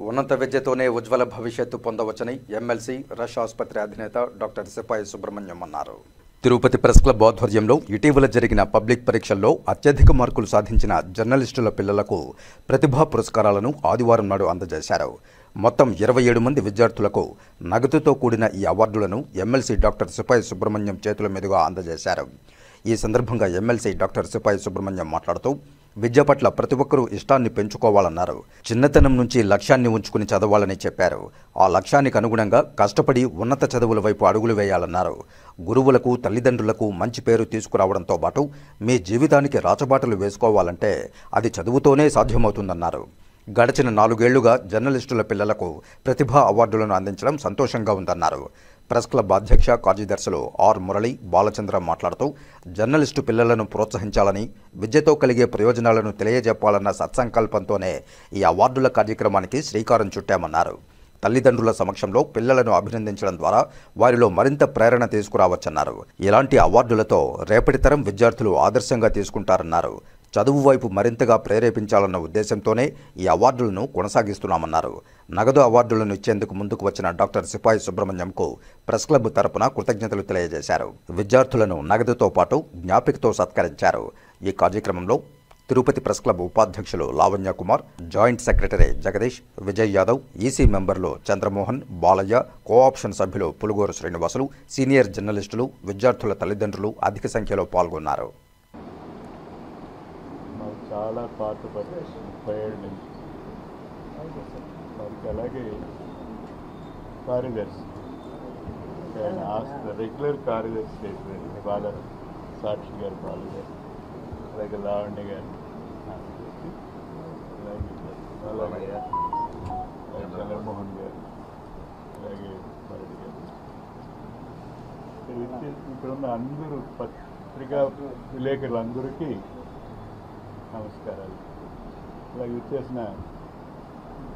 ఉన్నత విద్యతోనే ఉజ్వల భవిష్యత్తు పొందవచ్చని ఎమ్మెల్సీ రష్ ఆసుపత్రి అధినేత డాక్టర్ సిపాయి సుబ్రహ్మణ్యం అన్నారు. తిరుపతి ప్రెస్ క్లబ్ ఆధ్వర్యంలో ఇటీవల జరిగిన పబ్లిక్ పరీక్షల్లో అత్యధిక మార్కులు సాధించిన జర్నలిస్టుల పిల్లలకు ప్రతిభా పురస్కారాలను ఆదివారం నాడు అందజేశారు. మొత్తం 27 మంది విద్యార్థులకు నగదుతో కూడిన ఈ అవార్డులను ఎమ్మెల్సీ డాక్టర్ సిపాయి సుబ్రహ్మణ్యం చేతుల మీదుగా అందజేశారు. ఈ సందర్భంగా ఎమ్మెల్సీ డాక్టర్ సిపాయి సుబ్రహ్మణ్యం మాట్లాడుతూ విద్య పట్ల ప్రతి ఒక్కరూ ఇష్టాన్ని పెంచుకోవాలన్నారు. చిన్నతనం నుంచి లక్ష్యాన్ని ఉంచుకుని చదవాలని చెప్పారు. ఆ లక్ష్యానికి అనుగుణంగా కష్టపడి ఉన్నత చదువుల వైపు అడుగులు వేయాలన్నారు. గురువులకు, తల్లిదండ్రులకు మంచి పేరు తీసుకురావడంతో పాటు మీ జీవితానికి రాచబాటలు వేసుకోవాలంటే అది చదువుతోనే సాధ్యమవుతుందన్నారు. గడిచిన 4 ఏళ్లుగా జర్నలిస్టుల పిల్లలకు ప్రతిభా అవార్డులను అందించడం సంతోషంగా ఉందన్నారు. ప్రెస్ క్లబ్ అధ్యక్ష కార్యదర్శులు ఆర్ మురళి, బాలచంద్ర మాట్లాడుతూ జర్నలిస్టు పిల్లలను ప్రోత్సహించాలని, విద్యతో కలిగే ప్రయోజనాలను తెలియజెప్పాలన్న సత్సంకల్పంతోనే ఈ అవార్డుల కార్యక్రమానికి శ్రీకారం చుట్టామన్నారు. తల్లిదండ్రుల సమక్షంలో పిల్లలను అభినందించడం ద్వారా వారిలో మరింత ప్రేరణ తీసుకురావచ్చన్నారు. ఇలాంటి అవార్డులతో రేపటి తరం విద్యార్థులు ఆదర్శంగా తీసుకుంటారన్నారు. చదువు వైపు మరింతగా ప్రేరేపించాలన్న ఉద్దేశంతోనే ఈ అవార్డులను కొనసాగిస్తున్నామన్నారు. నగదు అవార్డులను ఇచ్చేందుకు ముందుకు వచ్చిన డాక్టర్ సిపాయి సుబ్రహ్మణ్యంకు ప్రెస్ క్లబ్ తరపున కృతజ్ఞతలు తెలియజేశారు. విద్యార్థులను నగదుతో పాటు జ్ఞాపికతో సత్కరించారు. ఈ కార్యక్రమంలో తిరుపతి ప్రెస్ క్లబ్ ఉపాధ్యక్షులు Lavanya Kumar, joint secretary Jagadish, Vijay Yadav, EC మెంబర్లు చంద్రమోహన్, బాలయ్య, కోఆప్షన్ సభ్యులు పులుగూరు శ్రీనివాసులు, సీనియర్ జర్నలిస్టులు, విద్యార్థుల తల్లిదండ్రులు అధిక సంఖ్యలో పాల్గొన్నారు. చాలా పాత పరిస్థితి 37 నుంచి వారికి అలాగే కార్యదర్శి రెగ్యులర్ కార్యదర్శి చేసేది బాల సాక్షి గారు, బాలు గారు, అలాగే లావణ్య గారు, అలాగే చంద్రమోహన్ గారు, అలాగే భరత్ గారు, ఇక్కడ ఉన్న అందరూ పత్రికా విలేకరులందరికీ నమస్కారాలు. అలాగే వచ్చేసిన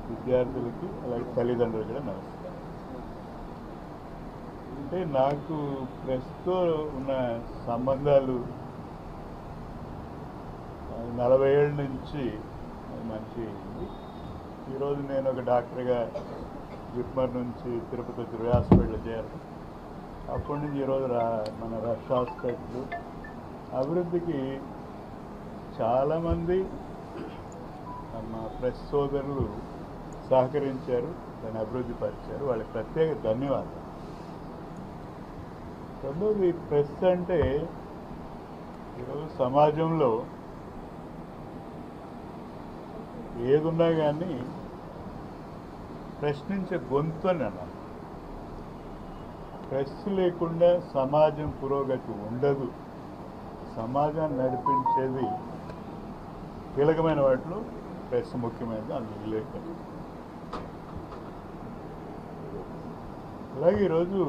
విద్యార్థులకి, అలాగే తల్లిదండ్రులకి కూడా నమస్కారం. అంటే నాకు ప్రెస్తో ఉన్న సంబంధాలు 40 ఏళ్ళ నుంచి మంచి. ఈరోజు నేను ఒక డాక్టర్గా జిప్మర్ నుంచి తిరుపతి వచ్చి హాస్పిటల్ చేరాను. అప్పటి నుంచి ఈరోజు మన రష్ హాస్పిటల్ అభివృద్ధికి చాలామంది మా ప్రెస్ సోదరులు సహకరించారు, దాన్ని అభివృద్ధి పరిచారు. వాళ్ళకి ప్రత్యేక ధన్యవాదాలు. రెండోది, ప్రెస్ అంటే ఈరోజు సమాజంలో ఏదున్నా కానీ ప్రశ్నించే గొంతు అని అన్నాను. ప్రెస్ లేకుండా సమాజం పురోగతి ఉండదు. సమాజాన్ని నడిపించేది కీలకమైన వాటిలో ప్రెస్ ముఖ్యమైనది, అందులో విలేకరులు. అలాగే ఈరోజు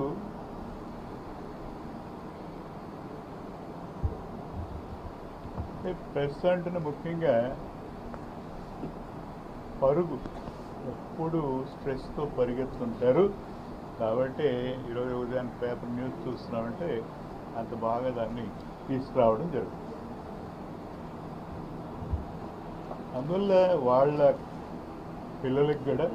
ప్రెస్ అంటున్న ముఖ్యంగా పరుగు, ఎప్పుడు స్ట్రెస్తో పరిగెత్తుంటారు. కాబట్టి ఈరోజు ఉదయం పేపర్ న్యూస్ చూస్తున్నామంటే అంత బాగా దాన్ని తీసుకురావడం జరుగుతుంది. అందువల్ల వాళ్ళ పిల్లలకి కూడా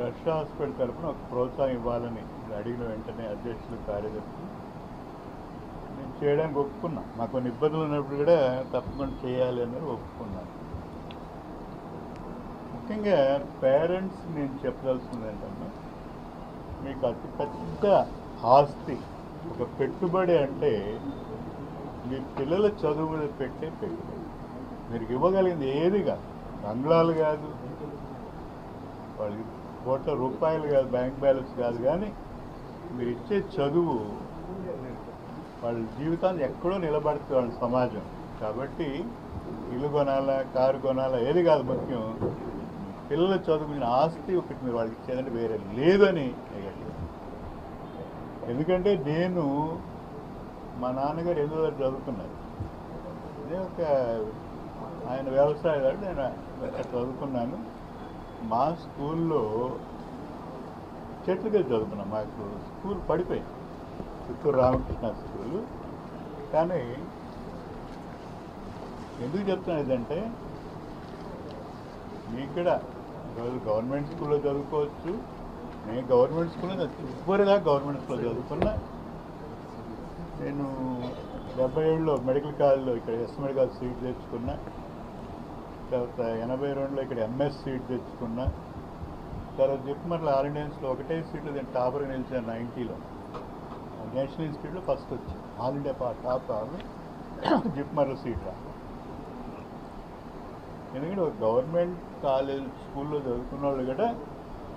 రష్ హాస్పిటల్ తరఫున ఒక ప్రోత్సాహం ఇవ్వాలని అడిగిన వెంటనే అధ్యక్షులు, కార్యదర్శి నేను చేయడానికి ఒప్పుకున్నా. నాకు కొన్ని ఇబ్బందులు ఉన్నప్పుడు కూడా తప్పకుండా చేయాలి అన్నది ఒప్పుకున్నాను. ముఖ్యంగా పేరెంట్స్ నేను చెప్పదలుచుకుంది ఏంటన్నా, మీకు అతి పెద్ద ఆస్తి, ఒక పెట్టుబడి అంటే మీ పిల్లల చదువు మీద పెట్టే పెట్టుబడి. మీరు ఇవ్వగలిగింది ఏది కాదు, బంగ్లాలు కాదు, వాళ్ళకి కోట్ల రూపాయలు కాదు, బ్యాంక్ బ్యాలెన్స్ కాదు, కానీ మీరు ఇచ్చే చదువు వాళ్ళ జీవితాన్ని ఎక్కడో నిలబడుతుంది వాళ్ళ సమాజం. కాబట్టి ఇల్లు కొనాలా, కారు కొనాలా ఏది కాదు ముఖ్యం, పిల్లలు చదువుకున్న ఆస్తి ఒకటి మీరు వాళ్ళకి ఇచ్చేదంటే వేరే లేదని. ఎందుకంటే నేను మా నాన్నగారు 8వ తరగతి చదువుకున్నారు. అదే ఒక ఆయన వ్యవసాయదారు, నేను చదువుకున్నాను. మా స్కూల్లో చెట్లుగా చదువుకున్నాం. మాకు స్కూల్ పడిపోయింది, చిత్తూరు రామకృష్ణ స్కూలు. కానీ ఎందుకు చెప్తున్నా ఇదంటే, ఇక్కడ ఈరోజు గవర్నమెంట్ స్కూల్లో చదువుకోవచ్చు. నేను గవర్నమెంట్ స్కూల్లో చివరిగా గవర్నమెంట్ స్కూల్లో చదువుకున్నా. నేను 77లో మెడికల్ కాలేజ్లో ఇక్కడ ఎస్ మెడికల్ సీట్ తెచ్చుకున్నా. తర్వాత 82లో ఇక్కడ ఎంఎస్ సీట్ తెచ్చుకున్నా. తర్వాత జిప్మర్లో ఆల్ ఇండియన్స్లో ఒకటే సీట్లు నేను టాపర్గా నిలిచాను 90లో. నేషనల్ ఇన్స్టిట్యూట్లో ఫస్ట్ వచ్చి ఆల్ ఇండియా టాప్ జిప్మర్లో సీట్ రా. ఎందుకంటే ఒక గవర్నమెంట్ కాలేజ్ స్కూల్లో చదువుకున్న వాళ్ళు కూడా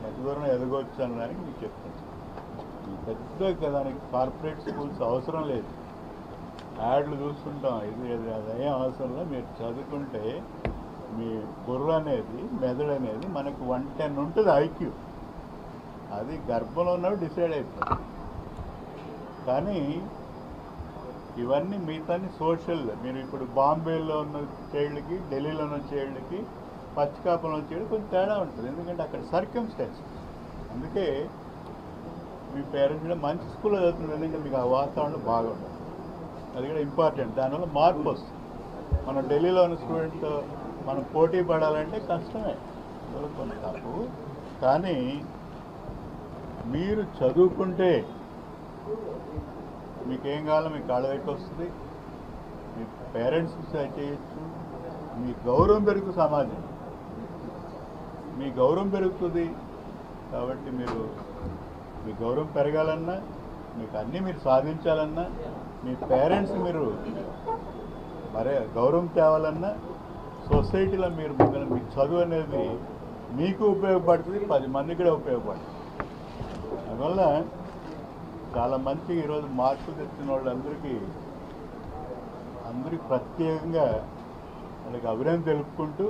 ఎంత దూరం ఎదగవచ్చు అనడానికి మీకు చెప్తాను. పెద్ద దానికి కార్పొరేట్ స్కూల్స్ అవసరం లేదు. యాడ్లు చూస్తుంటాం, ఇది అదేం అవసరం లేదు. మీరు చదువుకుంటే మీ బుర్ర అనేది, మెదడు అనేది మనకు 110 ఉంటుంది ఐక్యూ. అది గర్భంలో ఉన్నప్పుడు డిసైడ్ అయిపోతుంది. కానీ ఇవన్నీ మిగతాన్ని సోషల్. మీరు ఇప్పుడు బాంబేలో ఉన్న చైల్డ్కి, ఢిల్లీలో ఉన్న చైల్డ్కి, పచ్చికాపంలో ఉన్న చైల్డ్ కొంచెం తేడా ఉంటుంది. ఎందుకంటే అక్కడ సర్కమ్స్టాన్స్. అందుకే మీ పేరెంట్స్ కూడా మంచి స్కూల్లో చదువుతున్నారు. ఎందుకంటే మీకు ఆ వాతావరణం బాగుంటుంది. అది కూడా ఇంపార్టెంట్. దానివల్ల మార్పు వస్తుంది. మనం ఢిల్లీలో ఉన్న స్టూడెంట్తో మనం పోటీ పడాలంటే కష్టమే, కొన్ని తప్పు. కానీ మీరు చదువుకుంటే మీకేం కావాలో మీకు కాళ్ళ దగ్గరికి వస్తుంది. మీ పేరెంట్స్కి చేయొచ్చు. మీ గౌరవం పెరుగుతుంది. సమాజం మీ గౌరవం పెరుగుతుంది. కాబట్టి మీరు మీ గౌరవం పెరగాలన్నా, మీకు అన్నీ మీరు సాధించాలన్నా, మీ పేరెంట్స్ మీరు మరే గౌరవం తేవాలన్నా, సొసైటీలో మీరు మీ చదువు అనేది మీకు ఉపయోగపడుతుంది, 10 మందికి కూడా ఉపయోగపడుతుంది. అందువల్ల చాలా మంచి ఈరోజు మార్కులు తెచ్చిన వాళ్ళందరికీ ప్రత్యేకంగా వాళ్ళకి అభినందన తెలుపుకుంటూ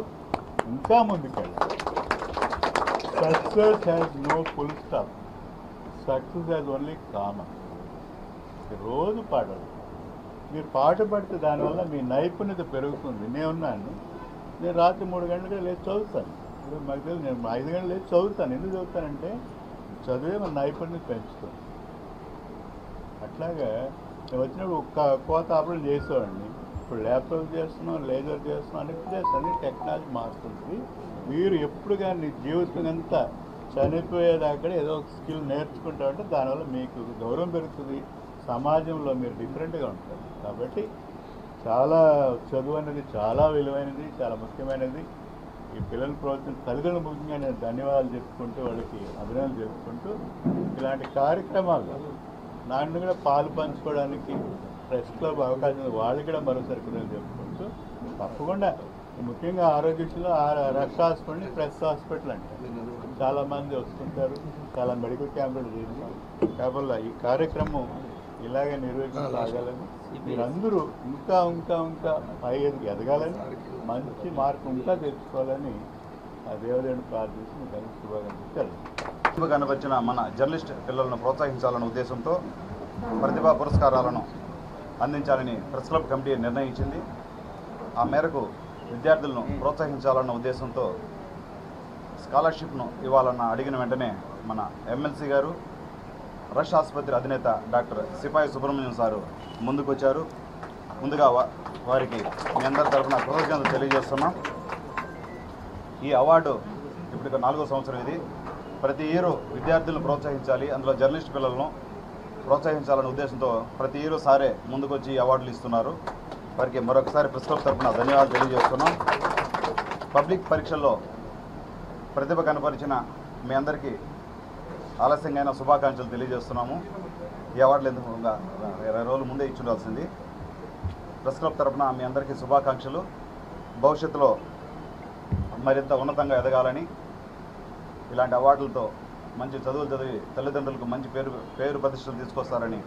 ఇంకా ముందుకెళ్ళాలి. Success has no full stop. Success has only common. రోజు పాడాలి. మీరు పాట పడితే దానివల్ల మీ నైపుణ్యత పెరుగుతుంది. నేను రాత్రి 3 గంటలకు లేచి చదువుతాను. ఇప్పుడు మాకు తెలియదు, నేను 5 గంటలు లేచి చదువుతాను. ఎందుకు చదువుతానంటే చదివే మన నైపుణ్యత పెంచుతుంది. అట్లాగా నేను వచ్చినప్పుడు కోత ఆపరేషన్ చేసేవాడిని. ఇప్పుడు ల్యాప్టాప్ చేస్తున్నాం, లేజర్ చేస్తున్నాం, అన్ని టెక్నాలజీ మారుతుంది. మీరు ఎప్పుడు కానీ జీవితం అంతా చనిపోయేదాకా ఏదో ఒక స్కిల్ నేర్చుకుంటామంటే దానివల్ల మీకు గౌరవం పెరుగుతుంది. సమాజంలో మీరు డిఫరెంట్గా ఉంటారు. కాబట్టి చాలా చదువు అనేది చాలా విలువైనది, చాలా ముఖ్యమైనది. ఈ పిల్లలు ప్రోత్సహించిన తల్లిదండ్రులు ముఖ్యంగా నేను ధన్యవాదాలు చెప్పుకుంటూ, వాళ్ళకి అభినందనలు చెప్పుకుంటూ, ఇలాంటి కార్యక్రమాలు నాన్న కూడా పాలు పంచుకోవడానికి ప్రెస్ క్లబ్ అవకాశం ఉంది. వాళ్ళకి కూడా మరోసారి కృతజ్ఞతలు చెప్పుకుంటూ, తప్పకుండా ముఖ్యంగా ఆరోగ్యశ్రీలో రక్ష హాస్పిటల్ని ప్రెస్ హాస్పిటల్ అంటే చాలామంది వస్తుంటారు. చాలా మెడికల్ క్యాంపులు చేసి కాబట్టి ఈ కార్యక్రమం ఇలాగే నిర్వహించగలని, మీరందరూ ఇంకా ఇంకా ఇంకా పై ఎదగాలని, మంచి మార్పు ఇంకా తెచ్చుకోవాలని ఆ దేవుడిని ప్రార్థించి మీకు అన్ని శుభాకాంక్షలు. కనబరిచిన మన జర్నలిస్ట్ పిల్లలను ప్రోత్సహించాలన్న ఉద్దేశంతో ప్రతిభా పురస్కారాలను అందించాలని ప్రెస్ క్లబ్ కమిటీ నిర్ణయించింది. ఆ మేరకు విద్యార్థులను ప్రోత్సహించాలన్న ఉద్దేశంతో స్కాలర్షిప్ను ఇవ్వాలన్న అడిగిన వెంటనే మన ఎమ్మెల్సీ గారు, రష్ ఆసుపత్రి అధినేత డాక్టర్ సిపాయి సుబ్రహ్మణ్యం సారు ముందుకొచ్చారు. ముందుగా వారికి మీ అందరి తరఫున కృతజ్ఞతలు తెలియజేస్తున్నాం. ఈ అవార్డు ఇప్పుడు 4వ సంవత్సరం. ఇది ప్రతి ఇయర్ విద్యార్థులను ప్రోత్సహించాలి, అందులో జర్నలిస్ట్ పిల్లలను ప్రోత్సహించాలనే ఉద్దేశంతో ప్రతి ఇయర్ సారే ముందుకొచ్చి ఈ అవార్డులు ఇస్తున్నారు. వారికి మరొకసారి ప్రెస్ క్లబ్ తరఫున ధన్యవాదాలు తెలియజేస్తున్నాం. పబ్లిక్ పరీక్షల్లో ప్రతిభ కనపరిచిన మీ అందరికీ ఆలస్యంగా అయిన శుభాకాంక్షలు తెలియజేస్తున్నాము. ఈ అవార్డులు ఎందుకు 20 రోజుల ముందే ఇచ్చి ఉండాల్సింది. ప్రెస్ క్లబ్ తరఫున మీ అందరికీ శుభాకాంక్షలు. భవిష్యత్తులో మరింత ఉన్నతంగా ఎదగాలని, ఇలాంటి అవార్డులతో మంచి చదువులు చదివి తల్లిదండ్రులకు మంచి పేరు ప్రతిష్టలు తీసుకొస్తారని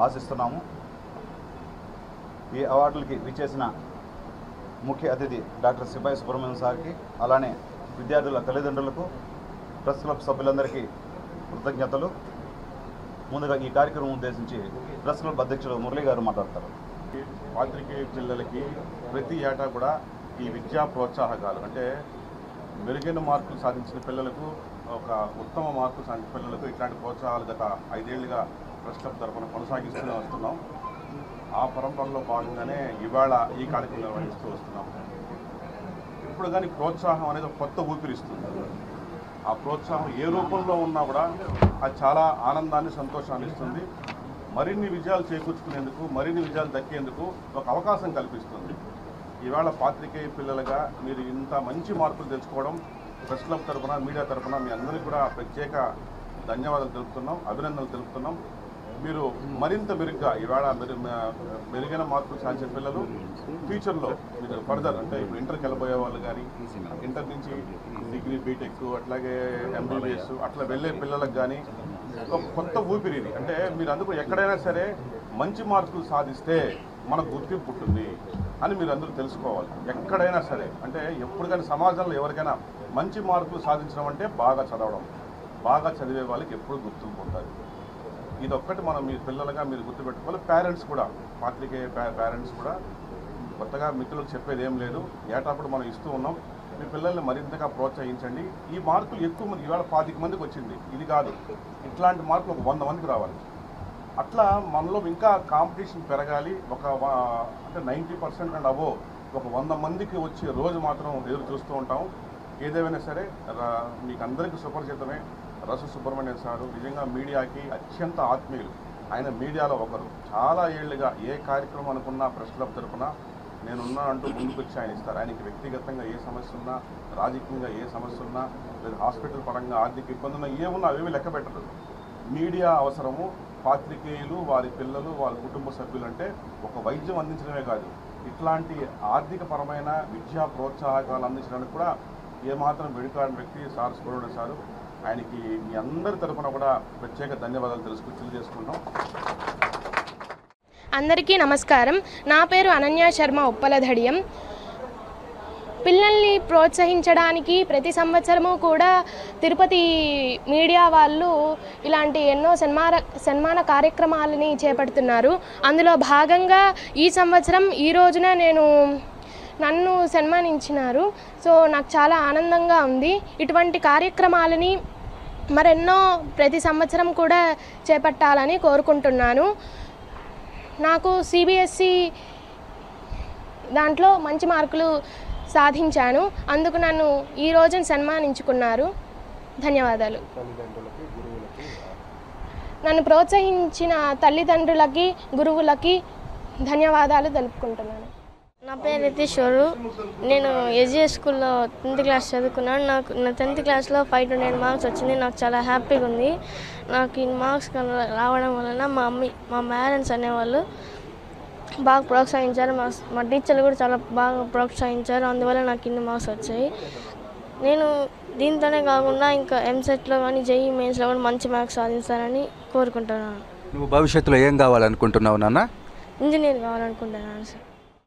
ఆశిస్తున్నాము. ఈ అవార్డులకి విచ్చేసిన ముఖ్య అతిథి డాక్టర్ సిపాయి సుబ్రహ్మణ్యం సార్కి, అలానే విద్యార్థుల తల్లిదండ్రులకు, ప్రెస్ క్లబ్ సభ్యులందరికీ కృతజ్ఞతలు. ముందుగా ఈ కార్యక్రమం ఉద్దేశించి ప్రెస్ క్లబ్ అధ్యక్షుడు మురళి గారు మాట్లాడతారు. పాత్రికేయ పిల్లలకి ప్రతి ఏటా కూడా ఈ విద్యా ప్రోత్సాహకాలు, అంటే మెరుగైన మార్కులు సాధించిన పిల్లలకు, ఒక ఉత్తమ మార్కులు సాధించిన పిల్లలకు ఇట్లాంటి ప్రోత్సాహాలు గత 5 ఏళ్లుగా ప్రెస్ క్లబ్ తరఫున కొనసాగిస్తూనే వస్తున్నాం. ఆ పరంపరలో భాగంగానే ఇవాళ ఈ కార్యక్రమం నిర్వహిస్తూ వస్తున్నాం. ఇప్పుడు కానీ ప్రోత్సాహం అనేది ఒక కొత్త ఊపిరిస్తుంది. ఆ ప్రోత్సాహం ఏ రూపంలో ఉన్నా కూడా అది చాలా ఆనందాన్ని, సంతోషాన్ని ఇస్తుంది. మరిన్ని విజయాలు చేకూర్చుకునేందుకు, మరిన్ని విజయాలు దక్కేందుకు ఒక అవకాశం కల్పిస్తుంది. ఈవేళ పాత్రికేయ పిల్లలుగా మీరు ఇంత మంచి మార్కులు తెచ్చుకోవడం ప్రెస్ క్లబ్ తరఫున, మీడియా తరఫున మీ అందరికీ కూడా ప్రత్యేక ధన్యవాదాలు తెలుపుతున్నాం, అభినందనలు తెలుపుతున్నాం. మీరు మరింత మెరుగ్గా ఈవేళ మెరుగైన మార్కులు సాధించే పిల్లలు ఫ్యూచర్లో మీరు ఫర్దర్ అంటే ఇప్పుడు ఇంటర్కి వెళ్ళబోయే వాళ్ళు కానీ, ఇంటర్ నుంచి డిగ్రీ, బీటెక్, అట్లాగే ఎంబీబీఎస్ అట్లా వెళ్ళే పిల్లలకు కానీ ఒక కొత్త ఊపిరిది. అంటే మీరు అందుకు ఎక్కడైనా సరే మంచి మార్కులు సాధిస్తే మనకు గుర్తింపు ఉంటుంది అని మీరు అందరూ తెలుసుకోవాలి. ఎక్కడైనా సరే అంటే ఎప్పుడు కానీ సమాజంలో ఎవరికైనా మంచి మార్కులు సాధించడం అంటే బాగా చదవడం, బాగా చదివే వాళ్ళకి ఎప్పుడు గుర్తింపు ఉంటుంది. ఇదొక్కటి మనం మీ పిల్లలుగా మీరు గుర్తుపెట్టుకోవాలి. పేరెంట్స్ కూడా, పాత్రికేయ పేరెంట్స్ కూడా కొత్తగా మిత్రులకు చెప్పేది ఏం లేదు, ఏటాప్పుడు మనం ఇస్తూ ఉన్నాం. మీ పిల్లల్ని మరింతగా ప్రోత్సహించండి. ఈ మార్కులు ఎక్కువ మంది, ఇవాళ 25 మందికి వచ్చింది, ఇది కాదు, ఇట్లాంటి మార్కులు ఒక 100 మందికి రావాలి. అట్లా మనలో ఇంకా కాంపిటీషన్ పెరగాలి. అంటే 90% అండ్ అబోవ్ ఒక 100 మందికి వచ్చే రోజు మాత్రం ఎదురు చూస్తూ ఉంటాం. ఏదేమైనా సరే మీకు అందరికీ సుపరిచితమే రసు సుబ్రహ్మణ్యం సారు నిజంగా మీడియాకి అత్యంత ఆత్మీయులు. ఆయన మీడియాలో ఒకరు. చాలా ఏళ్ళుగా ఏ కార్యక్రమం అనుకున్నా ప్రెస్ క్లబ్ తరఫున నేనున్నా అంటూ ముందుకు వచ్చి ఆయన ఇస్తారు. ఆయనకి వ్యక్తిగతంగా ఏ సమస్య ఉన్నా, రాజకీయంగా ఏ సమస్య ఉన్నా, లేదా హాస్పిటల్ పరంగా ఆర్థిక ఇబ్బంది ఉన్నా, ఏమున్నా అవేమి లెక్క పెట్టరు. మీడియా అవసరము, పాత్రికేయులు, వారి పిల్లలు, వారి కుటుంబ సభ్యులు అంటే ఒక వైద్యం అందించడమే కాదు, ఇట్లాంటి ఆర్థిక పరమైన విద్యా ప్రోత్సాహకాలు అందించడానికి కూడా ఏమాత్రం వెనుకాడిన వ్యక్తి సార్ సుబ్రహ్మణ్యం సారు. ఆయనకి మీ అందరి తరఫున కూడా ప్రత్యేక ధన్యవాదాలు తెలియజేసుకుంటాం. అందరికీ నమస్కారం. నా పేరు అనన్య శర్మ ఉప్పలధడియం. పిల్లల్ని ప్రోత్సహించడానికి ప్రతి సంవత్సరము కూడా తిరుపతి మీడియా వాళ్ళు ఇలాంటి ఎన్నో సన్మాన కార్యక్రమాలని చేపడుతున్నారు. అందులో భాగంగా ఈ సంవత్సరం ఈ రోజున నన్ను సన్మానించినారు. సో నాకు చాలా ఆనందంగా ఉంది. ఇటువంటి కార్యక్రమాలని మరెన్నో ప్రతి సంవత్సరం కూడా చేపట్టాలని కోరుకుంటున్నాను. నాకు సిబిఎస్ఈ దాంట్లో మంచి మార్కులు సాధించాను. అందుకు నన్ను ఈ రోజున సన్మానించుకున్నారు. ధన్యవాదాలు. నన్ను ప్రోత్సహించిన తల్లిదండ్రులకి, గురువులకి ధన్యవాదాలు తెలుపుకుంటున్నాను. నా పేరు రితీశ్వరు. నేను ఎస్జిఎస్ స్కూల్లో 10th క్లాస్ చదువుకున్నాను. నా 10th క్లాస్లో 500 మార్క్స్ వచ్చింది. నాకు చాలా హ్యాపీగా ఉంది. నాకు ఈ మార్క్స్ రావడం వలన మా పేరెంట్స్ అనేవాళ్ళు బాగా ప్రోత్సహించారు. మా టీచర్లు కూడా చాలా బాగా ప్రోత్సహించారు. అందువల్ల నాకు ఇన్ని మార్క్స్ వచ్చాయి. నేను దీంతోనే కాకుండా ఇంకా ఎంసెట్లో కానీ, జేఈఈ మెయిన్స్లో కూడా మంచి మార్క్స్ సాధిస్తానని కోరుకుంటున్నాను. నువ్వు భవిష్యత్తులో ఏం కావాలనుకుంటున్నావు నాన్న? ఇంజనీర్ కావాలనుకుంటున్నాను సార్.